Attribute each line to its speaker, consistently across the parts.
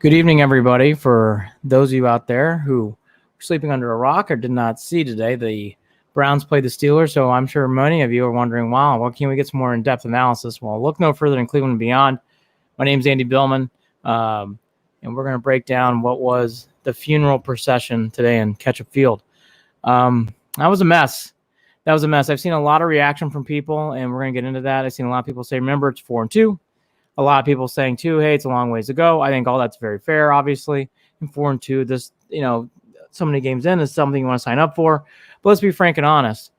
Speaker 1: Good evening, everybody. For those of you out there who are sleeping under a rock or did not see today, the Browns played the Steelers. So I'm sure many of you are wondering, wow, well, can we get some more in-depth analysis? Well, look no further than Cleveland and Beyond. My name's Andy Billman, and we're going to break down what was the funeral procession today in Ketchup Field. That was a mess. I've seen a lot of reaction from people, and we're going to get into that. I've seen a lot of people say, remember, it's 4-2. A lot of people saying too, hey, it's a long ways to go. I think all that's very fair, obviously. And 4-2, this, so many games in is something you want to sign up for. But let's be frank and honest.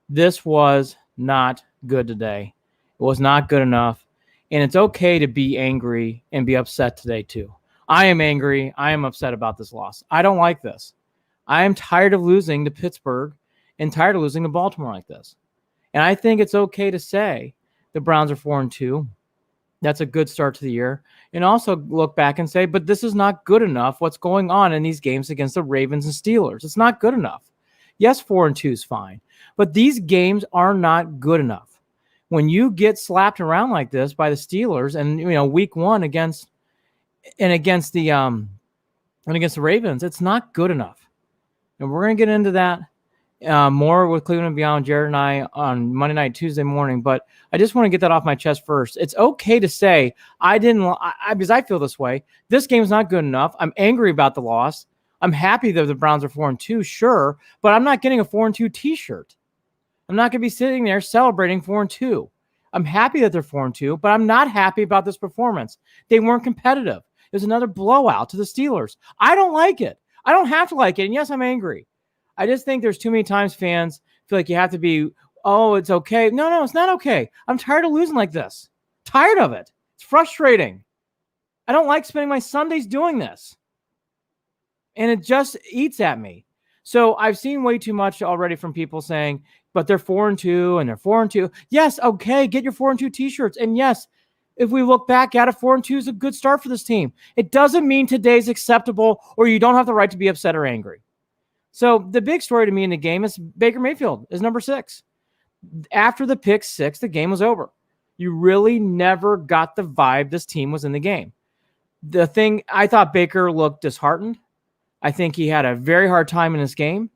Speaker 1: This was not good today. It was not good enough. And it's okay to be angry and be upset today too. I am angry. I am upset about this loss. I don't like this. I am tired of losing to Pittsburgh and tired of losing to Baltimore like this. And I think it's okay to say the Browns are 4-2. That's a good start to the year. And also look back and say, but this is not good enough. What's going on in these games against the Ravens and Steelers? It's not good enough. Yes, 4-2 is fine. But these games are not good enough. When you get slapped around like this by the Steelers and, week one against the Ravens, it's not good enough. And we're going to get into that more with Cleveland and Beyond, Jared and I on Monday night, Tuesday morning. But I just want to get that off my chest first. It's okay to say because I feel this way. This game's not good enough. I'm angry about the loss. I'm happy that the Browns are 4-2, sure, but I'm not getting a 4-2 T-shirt. I'm not going to be sitting there celebrating 4-2. I'm happy that they're 4-2, but I'm not happy about this performance. They weren't competitive. It was another blowout to the Steelers. I don't like it. I don't have to like it. And yes, I'm angry. I just think there's too many times fans feel like you have to be, oh, it's okay. No, it's not okay. I'm tired of losing like this. Tired of it. It's frustrating. I don't like spending my Sundays doing this. And it just eats at me. So I've seen way too much already from people saying, but they're 4-2 and they're 4-2. Yes, okay, get your 4-2 T-shirts. And yes, if we look back at it, 4-2 is a good start for this team. It doesn't mean today's acceptable or you don't have the right to be upset or angry. So the big story to me in the game is Baker Mayfield is number 6. After the pick 6, the game was over. You really never got the vibe this team was in the game. I thought Baker looked disheartened. I think he had a very hard time in this game.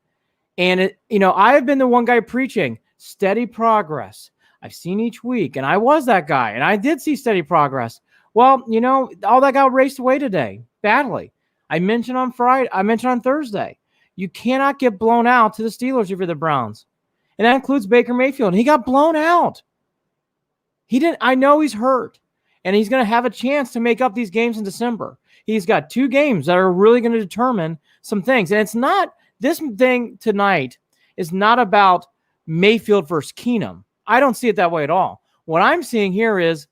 Speaker 1: And I have been the one guy preaching steady progress. I've seen each week, and I was that guy, and I did see steady progress. Well, all that got raced away today badly. I mentioned on Thursday. You cannot get blown out to the Steelers if you're the Browns. And that includes Baker Mayfield. He got blown out. I know he's hurt. And he's going to have a chance to make up these games in December. He's got 2 games that are really going to determine some things. And it's not, this thing tonight is not about Mayfield versus Keenum. I don't see it that way at all. What I'm seeing here is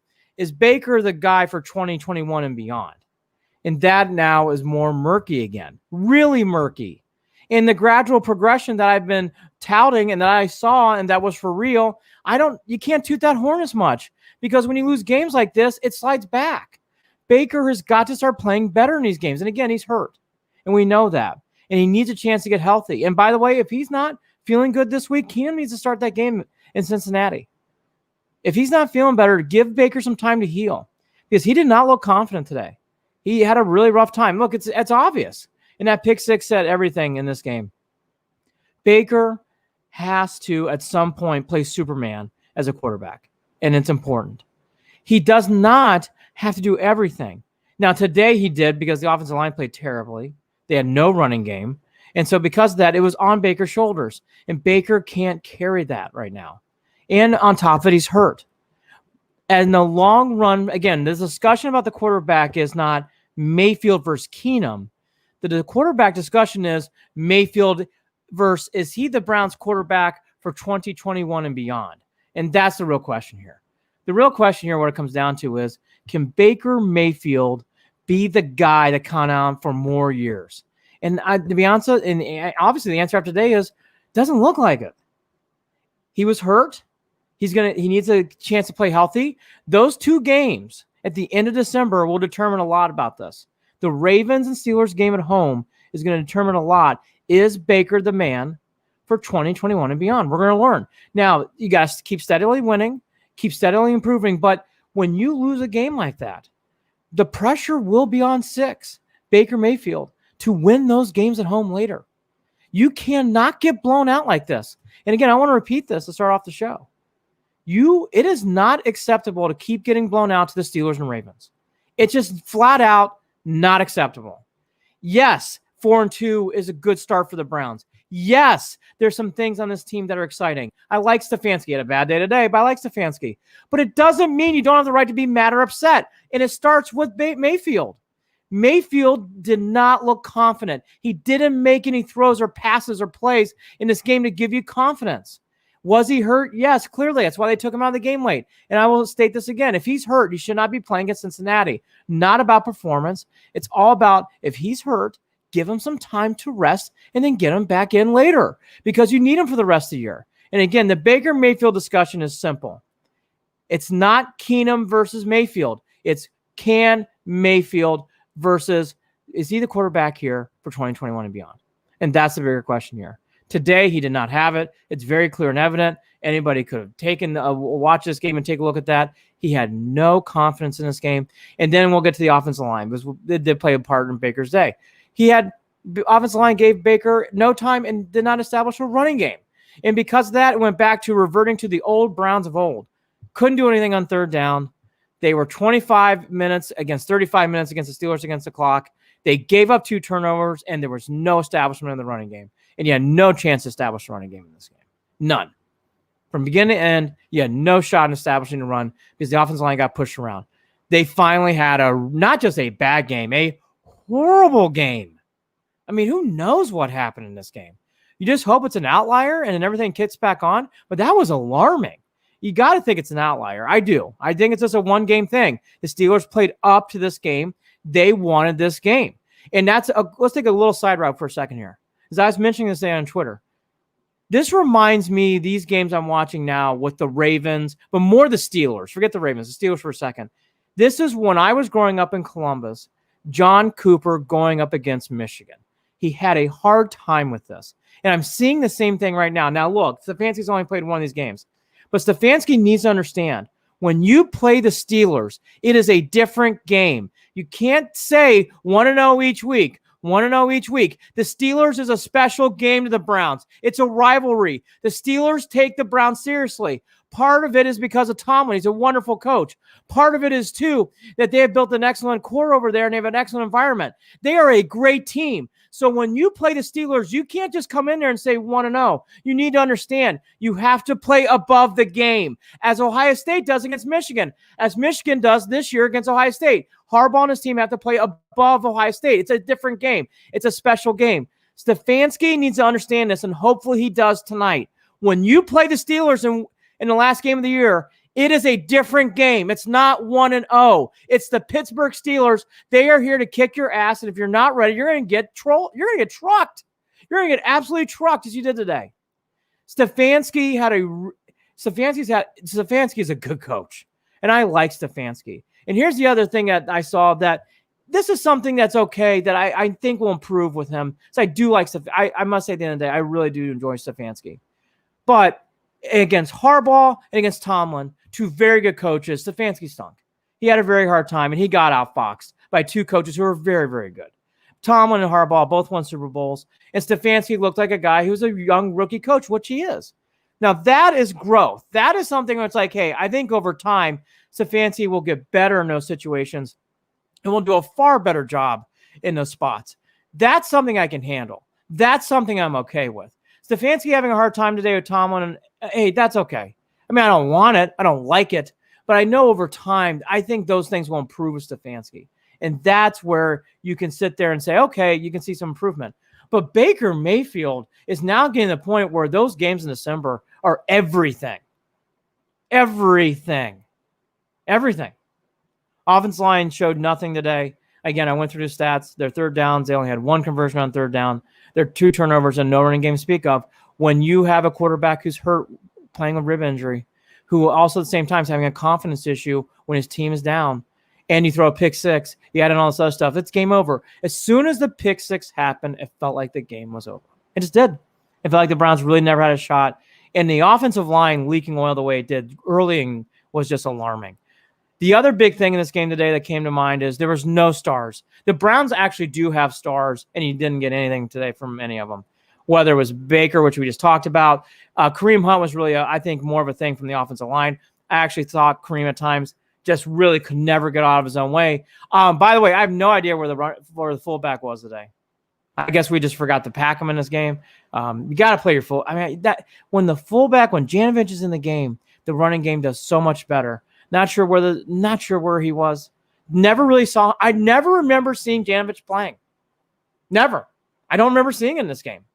Speaker 1: Baker the guy for 2021 and beyond? And that now is more murky again. Really murky. In the gradual progression that I've been touting and that I saw and that was for real, you can't toot that horn as much because when you lose games like this, it slides back. Baker has got to start playing better in these games. And again, he's hurt. And we know that. And he needs a chance to get healthy. And by the way, if he's not feeling good this week, Keenum needs to start that game in Cincinnati. If he's not feeling better, give Baker some time to heal because he did not look confident today. He had a really rough time. Look, it's obvious. And that pick 6 said everything in this game. Baker has to, at some point, play Superman as a quarterback. And it's important. He does not have to do everything. Now, today he did because the offensive line played terribly. They had no running game. And so because of that, it was on Baker's shoulders. And Baker can't carry that right now. And on top of it, he's hurt. And in the long run, again, this discussion about the quarterback is not Mayfield versus Keenum. The quarterback discussion is Mayfield versus, is he the Browns quarterback for 2021 and beyond? And that's the real question here. The real question here, what it comes down to is, can Baker Mayfield be the guy to count on for more years? And to be honest, and obviously the answer after today is, doesn't look like it. He was hurt. He needs a chance to play healthy. Those 2 games at the end of December will determine a lot about this. The Ravens and Steelers game at home is going to determine a lot. Is Baker the man for 2021 and beyond? We're going to learn. Now, you guys keep steadily winning, keep steadily improving. But when you lose a game like that, the pressure will be on 6. Baker Mayfield to win those games at home later. You cannot get blown out like this. And again, I want to repeat this to start off the show. It is not acceptable to keep getting blown out to the Steelers and Ravens. It's just flat out not acceptable. Yes, 4-2 is a good start for the Browns. Yes, there's some things on this team that are exciting. I like Stefanski. He had a bad day today, but I like Stefanski. But it doesn't mean you don't have the right to be mad or upset. And it starts with Mayfield. Mayfield did not look confident. He didn't make any throws or passes or plays in this game to give you confidence. Was he hurt? Yes, clearly. That's why they took him out of the game late. And I will state this again. If he's hurt, he should not be playing against Cincinnati. Not about performance. It's all about if he's hurt, give him some time to rest and then get him back in later because you need him for the rest of the year. And again, the Baker Mayfield discussion is simple. It's not Keenum versus Mayfield. It's can Mayfield versus is he the quarterback here for 2021 and beyond? And that's the bigger question here. Today, he did not have it. It's very clear and evident. Anybody could have taken watch this game and take a look at that. He had no confidence in this game. And then we'll get to the offensive line because it did play a part in Baker's day. The offensive line gave Baker no time and did not establish a running game. And because of that, it went back to reverting to the old Browns of old. Couldn't do anything on third down. They were 25 minutes against 35 minutes against the Steelers against the clock. They gave up 2 turnovers, and there was no establishment in the running game. And you had no chance to establish a running game in this game. None. From beginning to end, you had no shot in establishing a run because the offensive line got pushed around. They finally had not just a bad game, a horrible game. I mean, who knows what happened in this game? You just hope it's an outlier and then everything kicks back on. But that was alarming. You got to think it's an outlier. I do. I think it's just a one-game thing. The Steelers played up to this game. They wanted this game. And let's take a little side route for a second here. As I was mentioning this day on Twitter, this reminds me, these games I'm watching now with the Ravens, but more the Steelers. Forget the Ravens, the Steelers for a second. This is when I was growing up in Columbus, John Cooper going up against Michigan. He had a hard time with this. And I'm seeing the same thing right now. Now, look, Stefanski's only played one of these games. But Stefanski needs to understand, when you play the Steelers, it is a different game. You can't say 1-0 each week. 1-0 each week. The Steelers is a special game to the Browns. It's a rivalry. The Steelers take the Browns seriously. Part of it is because of Tomlin. He's a wonderful coach. Part of it is, too, that they have built an excellent core over there and they have an excellent environment. They are a great team. So when you play the Steelers, you can't just come in there and say 1-0. You need to understand you have to play above the game, as Ohio State does against Michigan, as Michigan does this year against Ohio State. Harbaugh and his team have to play above Ohio State. It's a different game. It's a special game. Stefanski needs to understand this, and hopefully he does tonight. When you play the Steelers in the last game of the year, it is a different game. It's not 1-0. It's the Pittsburgh Steelers. They are here to kick your ass, and if you're not ready, you're going to get trolled. You're going to get trucked. You're going to get absolutely trucked as you did today. Stefanski is a good coach, and I like Stefanski. And here's the other thing that I saw, that this is something that's okay that I think will improve with him. So I do like Stefanski. I must say at the end of the day, I really do enjoy Stefanski. But against Harbaugh and against Tomlin, 2 very good coaches, Stefanski stunk. He had a very hard time, and he got outfoxed by 2 coaches who were very, very good. Tomlin and Harbaugh both won Super Bowls, and Stefanski looked like a guy who was a young rookie coach, which he is. Now, that is growth. That is something where it's like, hey, I think over time, Stefanski will get better in those situations and will do a far better job in those spots. That's something I can handle. That's something I'm okay with. Stefanski having a hard time today with Tomlin, and hey, that's okay. I mean, I don't want it. I don't like it. But I know over time, I think those things will improve with Stefanski. And that's where you can sit there and say, okay, you can see some improvement. But Baker Mayfield is now getting to the point where those games in December are everything. Everything. Everything. Offensive line showed nothing today. Again, I went through the stats. Their third downs, they only had 1 conversion on third down. Their 2 turnovers and no running game to speak of. When you have a quarterback who's hurt, playing with rib injury, who also at the same time is having a confidence issue when his team is down, and you throw a pick 6, you add in all this other stuff, it's game over. As soon as the pick 6 happened, it felt like the game was over. It just did. It felt like the Browns really never had a shot. And the offensive line leaking oil the way it did early was just alarming. The other big thing in this game today that came to mind is there was no stars. The Browns actually do have stars, and you didn't get anything today from any of them. Whether it was Baker, which we just talked about. Kareem Hunt was really, I think, more of a thing from the offensive line. I actually thought Kareem at times just really could never get out of his own way. By the way, I have no idea where the fullback was today. I guess we just forgot to pack him in this game. You got to play your full. I mean, when Janovich is in the game, the running game does so much better. Not sure where he was. I never remember seeing Janovich playing. Never. I don't remember seeing him in this game.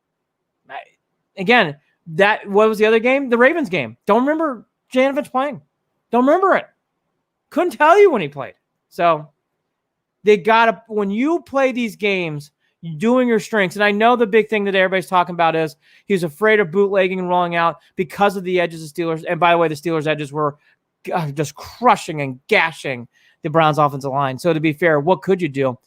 Speaker 1: What was the other game? The Ravens game. Don't remember Janovich playing. Don't remember it. Couldn't tell you when he played. So when you play these games, doing your strengths. And I know the big thing that everybody's talking about is he was afraid of bootlegging and rolling out because of the edges of Steelers. And by the way, the Steelers' edges were just crushing and gashing the Browns' offensive line. So to be fair, what could you do?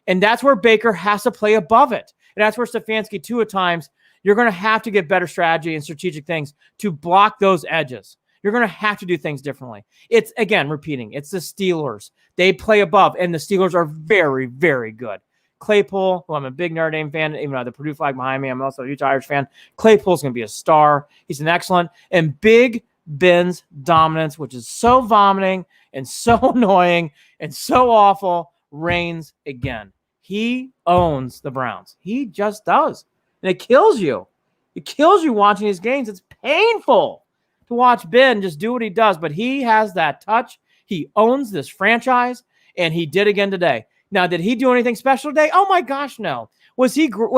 Speaker 1: And that's where Baker has to play above it. And that's where Stefanski, too, at times, you're going to have to get better strategy and strategic things to block those edges. You're going to have to do things differently. It's, again, repeating, it's the Steelers. They play above, and the Steelers are very, very good. Claypool, who I'm a big Notre Dame fan, even though the Purdue flag behind me, I'm also a huge Irish fan. Claypool's going to be a star. He's an excellent. And Big Ben's dominance, which is so vomiting and so annoying and so awful, reigns again. He owns the Browns. He just does. And it kills you. It kills you watching these games. It's painful to watch Ben just do what he does, but he has that touch. He owns this franchise, and he did again today. Now, did he do anything special today? Oh, my gosh, no. Was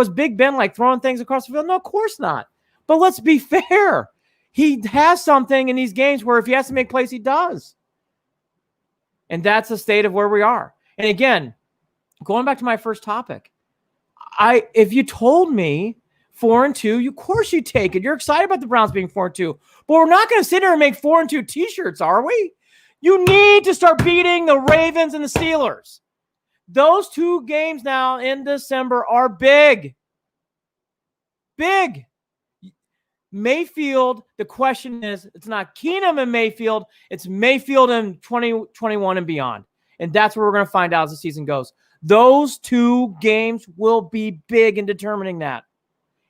Speaker 1: Big Ben like throwing things across the field? No, of course not. But let's be fair. He has something in these games where if he has to make plays, he does. And that's the state of where we are. And again, going back to my first topic, if you told me 4-2, of course you take it. You're excited about the Browns being 4-2. But we're not going to sit here and make 4-2 T-shirts, are we? You need to start beating the Ravens and the Steelers. Those two games now in December are big. Big. Mayfield, the question is, it's not Keenum and Mayfield, it's Mayfield in 2021 and beyond. And that's what we're going to find out as the season goes. Those two games will be big in determining that.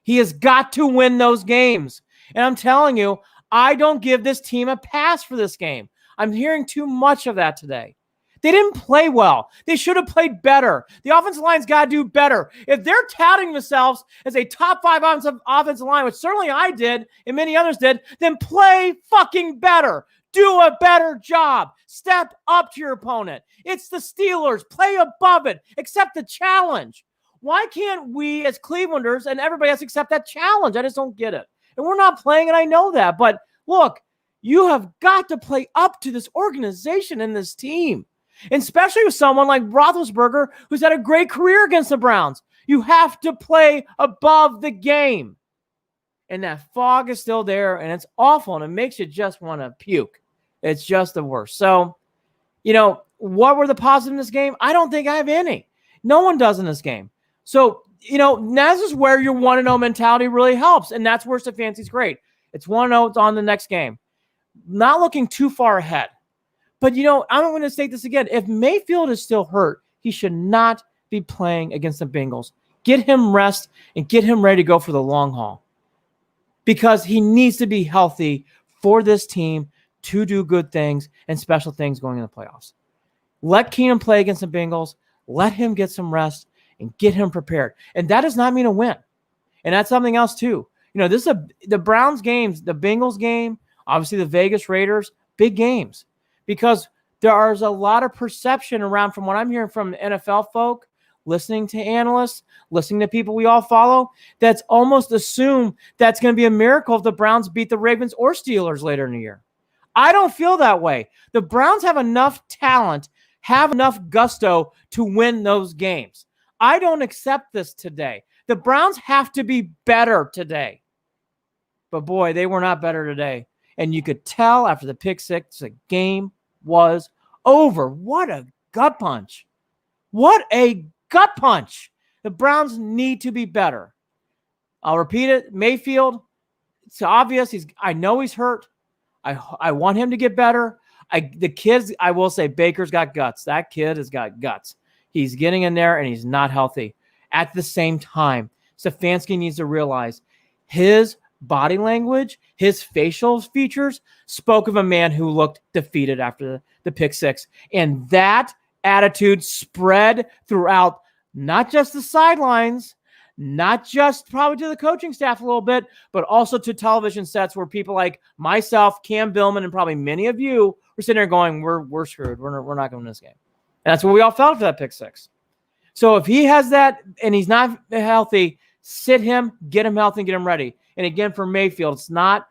Speaker 1: He has got to win those games. And I'm telling you, I don't give this team a pass for this game. I'm hearing too much of that today. They didn't play well. They should have played better. The offensive line's got to do better. If they're touting themselves as a top 5 offensive line, which certainly I did and many others did, then play fucking better. Do a better job. Step up to your opponent. It's the Steelers. Play above it. Accept the challenge. Why can't we as Clevelanders and everybody else accept that challenge? I just don't get it. And we're not playing it. I know that. But look, you have got to play up to this organization and this team. And especially with someone like Roethlisberger, who's had a great career against the Browns. You have to play above the game. And that fog is still there, and it's awful, and it makes you just want to puke. It's just the worst. So, what were the positives in this game? I don't think I have any. No one does in this game. So, this is where your 1-0 mentality really helps, and that's where Stefanski's great. It's 1-0, it's on the next game. Not looking too far ahead. But, I'm going to state this again. If Mayfield is still hurt, he should not be playing against the Bengals. Get him rest and get him ready to go for the long haul. Because he needs to be healthy for this team to do good things and special things going in the playoffs. Let Keenum play against the Bengals. Let him get some rest and get him prepared. And that does not mean a win. And that's something else, too. This is the Browns games, the Bengals game, obviously the Vegas Raiders, big games. Because there's a lot of perception around from what I'm hearing from NFL folk, listening to analysts, listening to people we all follow, that's almost assumed that's going to be a miracle if the Browns beat the Ravens or Steelers later in the year. I don't feel that way. The Browns have enough talent, have enough gusto to win those games. I don't accept this today. The Browns have to be better today. But boy, they were not better today. And you could tell after the pick six, the game was over. What a gut punch. What a gut punch. The Browns need to be better. I'll repeat it. Mayfield, it's obvious. I know he's hurt. I want him to get better. The kids, I will say, Baker's got guts. That kid has got guts. He's getting in there, and he's not healthy. At the same time, Stefanski needs to realize his body language, his facial features spoke of a man who looked defeated after the pick six. And that attitude spread throughout not just the sidelines, not just probably to the coaching staff a little bit, but also to television sets where people like myself, Cam Billman, and probably many of you were sitting there going, we're screwed. We're not going to win this game. And that's what we all felt for that pick six. So if he has that and he's not healthy, sit him, get him healthy, and get him ready. And again, for Mayfield, it's not,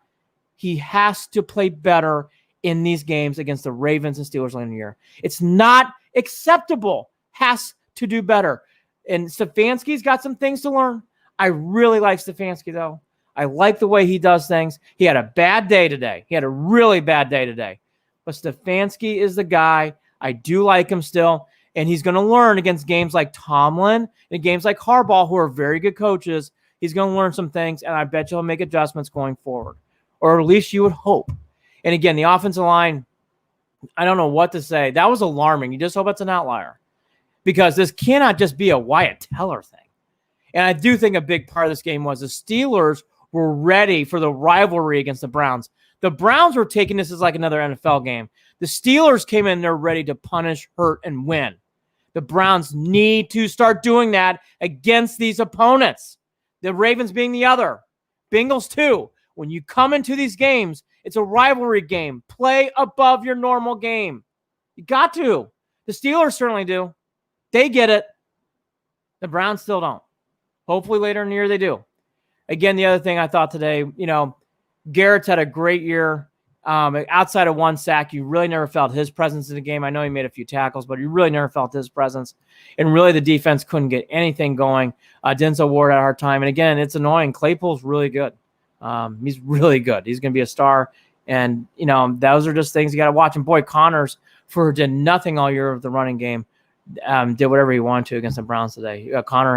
Speaker 1: he has to play better in these games against the Ravens and Steelers later in the year. It's not acceptable. Has to do better. And Stefanski's got some things to learn. I really like Stefanski, though. I like the way he does things. He had a bad day today. He had a really bad day today. But Stefanski is the guy. I do like him still. And he's going to learn against games like Tomlin and games like Harbaugh, who are very good coaches. He's going to learn some things, and I bet you'll make adjustments going forward. Or at least you would hope. And again, the offensive line, I don't know what to say. That was alarming. You just hope it's an outlier. Because this cannot just be a Wyatt Teller thing. And I do think a big part of this game was the Steelers were ready for the rivalry against the Browns. The Browns were taking this as like another NFL game. The Steelers came in there ready to punish, hurt, and win. The Browns need to start doing that against these opponents. The Ravens being the other. Bengals too. When you come into these games, it's a rivalry game. Play above your normal game. You got to. The Steelers certainly do. They get it. The Browns still don't. Hopefully later in the year they do. Again, the other thing I thought today, Garrett's had a great year. Outside of one sack, you really never felt his presence in the game. I know he made a few tackles, but you really never felt his presence. And really the defense couldn't get anything going. Denzel Ward had a hard time. And again, it's annoying. Claypool's really good. He's really good. He's going to be a star. And, those are just things you got to watch. And boy, Connors, did nothing all year of the running game. Did whatever he wanted to against the Browns today. Connor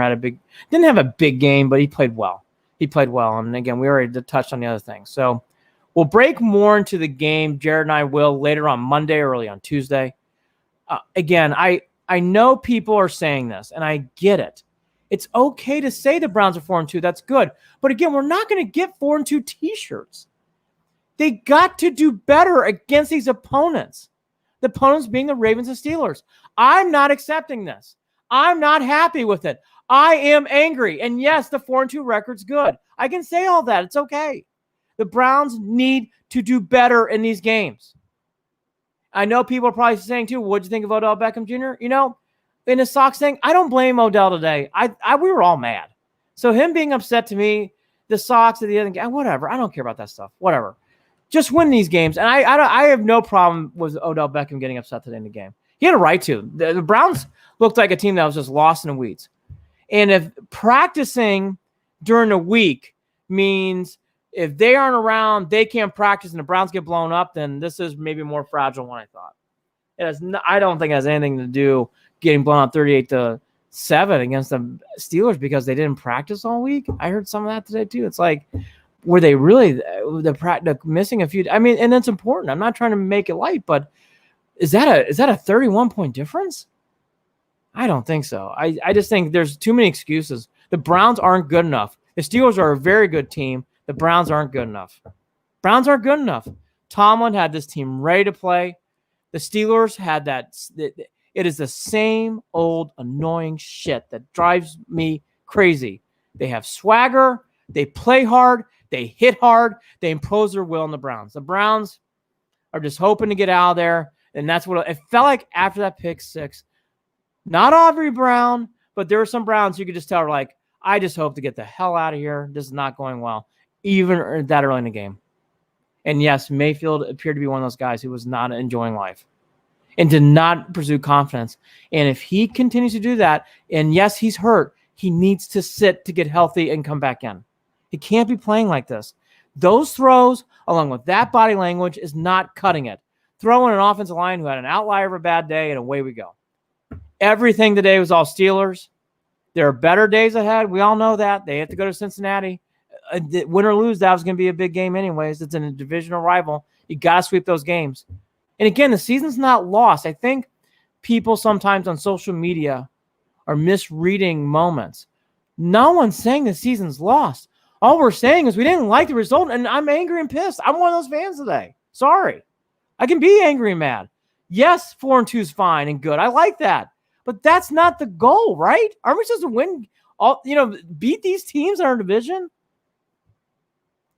Speaker 1: didn't have a big game, but he played well. And again, we already touched on the other things. So we'll break more into the game. Jared and I will later on Monday, early on Tuesday. Again, I know people are saying this, and I get it. It's okay to say the Browns are 4-2. That's good. But again, we're not going to get 4-2 T-shirts. They got to do better against these opponents. The opponents being the Ravens and Steelers. I'm not accepting this. I'm not happy with it. I am angry. And yes, the 4-2 record's good. I can say all that. It's okay. The Browns need to do better in these games. I know people are probably saying, too, what'd you think of Odell Beckham Jr.? In the Sox thing, I don't blame Odell today. We were all mad. So him being upset to me, the Sox at the end, whatever. I don't care about that stuff. Whatever. Just win these games. And I have no problem with Odell Beckham getting upset today in the game. He had a right to. The Browns looked like a team that was just lost in the weeds. And if practicing during the week means if they aren't around, they can't practice, and the Browns get blown up, then this is maybe more fragile than I thought. I don't think it has anything to do getting blown out 38-7 against the Steelers because they didn't practice all week. I heard some of that today too. It's like, were they really the missing a few? I mean, and that's important. I'm not trying to make it light, but is that a 31-point difference? I don't think so. I just think there's too many excuses. The Browns aren't good enough. The Steelers are a very good team. The Browns aren't good enough. Browns aren't good enough. Tomlin had this team ready to play. The Steelers had that. It is the same old annoying shit that drives me crazy. They have swagger. They play hard. They hit hard. They impose their will on the Browns. The Browns are just hoping to get out of there. And that's what it felt like after that pick six. Not Aubrey Brown, but there were some Browns you could just tell, like, I just hope to get the hell out of here. This is not going well, even that early in the game. And yes, Mayfield appeared to be one of those guys who was not enjoying life and did not pursue confidence. And if he continues to do that, and yes, he's hurt, he needs to sit to get healthy and come back in. He can't be playing like this. Those throws, along with that body language, is not cutting it. Throw in an offensive line who had an outlier of a bad day, and away we go. Everything today was all Steelers. There are better days ahead. We all know that. They have to go to Cincinnati. Win or lose, that was going to be a big game anyways. It's a divisional rival. You got to sweep those games. And again, the season's not lost. I think people sometimes on social media are misreading moments. No one's saying the season's lost. All we're saying is we didn't like the result, and I'm angry and pissed. I'm one of those fans today. Sorry. I can be angry and mad. Yes, 4-2 is fine and good. I like that. But that's not the goal, right? Aren't we supposed to win beat these teams in our division?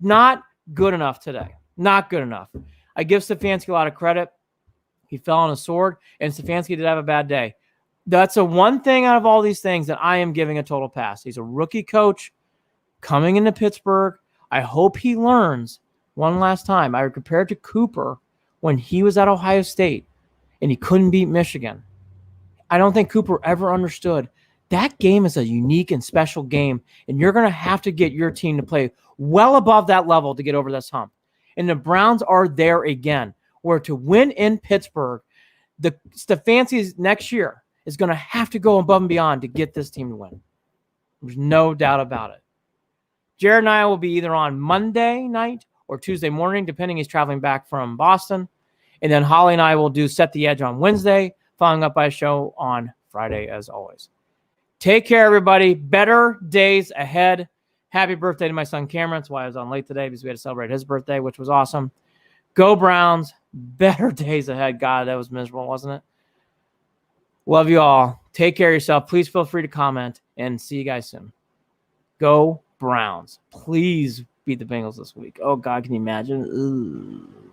Speaker 1: Not good enough today. Not good enough. I give Stefanski a lot of credit. He fell on a sword, and Stefanski did have a bad day. That's the one thing out of all these things that I am giving a total pass. He's a rookie coach coming into Pittsburgh. I hope he learns one last time. I compared to Cooper when he was at Ohio State and he couldn't beat Michigan. I don't think Cooper ever understood that game is a unique and special game, and you're going to have to get your team to play well above that level to get over this hump. And the Browns are there again, where to win in Pittsburgh, the Stefanski's next year is going to have to go above and beyond to get this team to win. There's no doubt about it. Jared and I will be either on Monday night or Tuesday morning, depending. He's traveling back from Boston. And then Holly and I will do Set the Edge on Wednesday, following up by a show on Friday, as always. Take care, everybody. Better days ahead. Happy birthday to my son, Cameron. That's why I was on late today, because we had to celebrate his birthday, which was awesome. Go Browns. Better days ahead. God, that was miserable, wasn't it? Love you all. Take care of yourself. Please feel free to comment, and see you guys soon. Go Browns. Please beat the Bengals this week. Oh, God, can you imagine? Ugh.